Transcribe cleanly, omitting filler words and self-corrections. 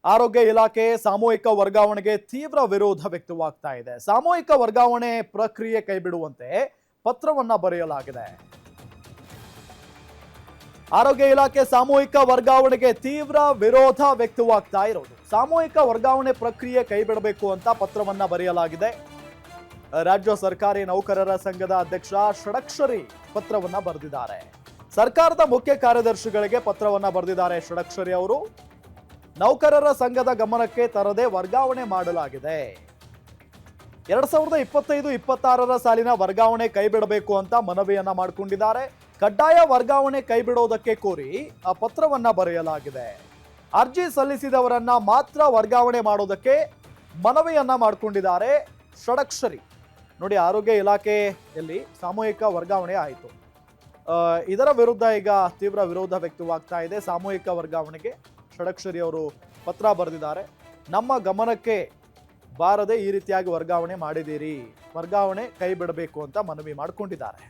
ಆರೋಗ್ಯ ಇಲಾಖೆ ಸಾಮೂಹಿಕ ವರ್ಗಾವಣೆಗೆ ತೀವ್ರ ವಿರೋಧ ವ್ಯಕ್ತವಾಗ್ತಾ ಇದೆ. ಸಾಮೂಹಿಕ ವರ್ಗಾವಣೆ ಪ್ರಕ್ರಿಯೆ ಕೈಬಿಡುವಂತೆ ಪತ್ರವನ್ನ ಬರೆಯಲಾಗಿದೆ. ಆರೋಗ್ಯ ಇಲಾಖೆ ಸಾಮೂಹಿಕ ವರ್ಗಾವಣೆಗೆ ತೀವ್ರ ವಿರೋಧ ವ್ಯಕ್ತವಾಗ್ತಾ ಇರೋದು. ಸಾಮೂಹಿಕ ವರ್ಗಾವಣೆ ಪ್ರಕ್ರಿಯೆ ಕೈಬಿಡಬೇಕು ಅಂತ ಪತ್ರವನ್ನ ಬರೆಯಲಾಗಿದೆ. ರಾಜ್ಯ ಸರ್ಕಾರಿ ನೌಕರರ ಸಂಘದ ಅಧ್ಯಕ್ಷ ಷಡಕ್ಷರಿ ಪತ್ರವನ್ನ ಬರೆದಿದ್ದಾರೆ. ಸರ್ಕಾರದ ಮುಖ್ಯ ಕಾರ್ಯದರ್ಶಿಗಳಿಗೆ ಪತ್ರವನ್ನ ಬರೆದಿದ್ದಾರೆ ಷಡಕ್ಷರಿ ಅವರು. ನೌಕರರ ಸಂಘದ ಗಮನಕ್ಕೆ ತರದೆ ವರ್ಗಾವಣೆ ಮಾಡಲಾಗಿದೆ. 2025-26 ಸಾಲಿನ ವರ್ಗಾವಣೆ ಕೈಬಿಡಬೇಕು ಅಂತ ಮನವಿಯನ್ನ ಮಾಡಿಕೊಂಡಿದ್ದಾರೆ. ಕಡ್ಡಾಯ ವರ್ಗಾವಣೆ ಕೈಬಿಡೋದಕ್ಕೆ ಕೋರಿ ಆ ಪತ್ರವನ್ನ ಬರೆಯಲಾಗಿದೆ. ಅರ್ಜಿ ಸಲ್ಲಿಸಿದವರನ್ನ ಮಾತ್ರ ವರ್ಗಾವಣೆ ಮಾಡೋದಕ್ಕೆ ಮನವಿಯನ್ನ ಮಾಡಿಕೊಂಡಿದ್ದಾರೆ ಷಡಕ್ಷರಿ. ನೋಡಿ, ಆರೋಗ್ಯ ಇಲಾಖೆಯಲ್ಲಿ ಸಾಮೂಹಿಕ ವರ್ಗಾವಣೆ ಆಯಿತು. ಇದರ ವಿರುದ್ಧ ಈಗ ತೀವ್ರ ವಿರೋಧ ವ್ಯಕ್ತವಾಗ್ತಾ ಇದೆ. ಸಾಮೂಹಿಕ ವರ್ಗಾವಣೆಗೆ ಷಡಕ್ಷರಿ ಅವರು ಪತ್ರ ಬರೆದಿದ್ದಾರೆ. ನಮ್ಮ ಗಮನಕ್ಕೆ ಬಾರದೆ ಈ ರೀತಿಯಾಗಿ ವರ್ಗಾವಣೆ ಮಾಡಿದ್ದೀರಿ, ವರ್ಗಾವಣೆ ಕೈ ಬಿಡಬೇಕು ಅಂತ ಮನವಿ ಮಾಡಿಕೊಂಡಿದ್ದಾರೆ.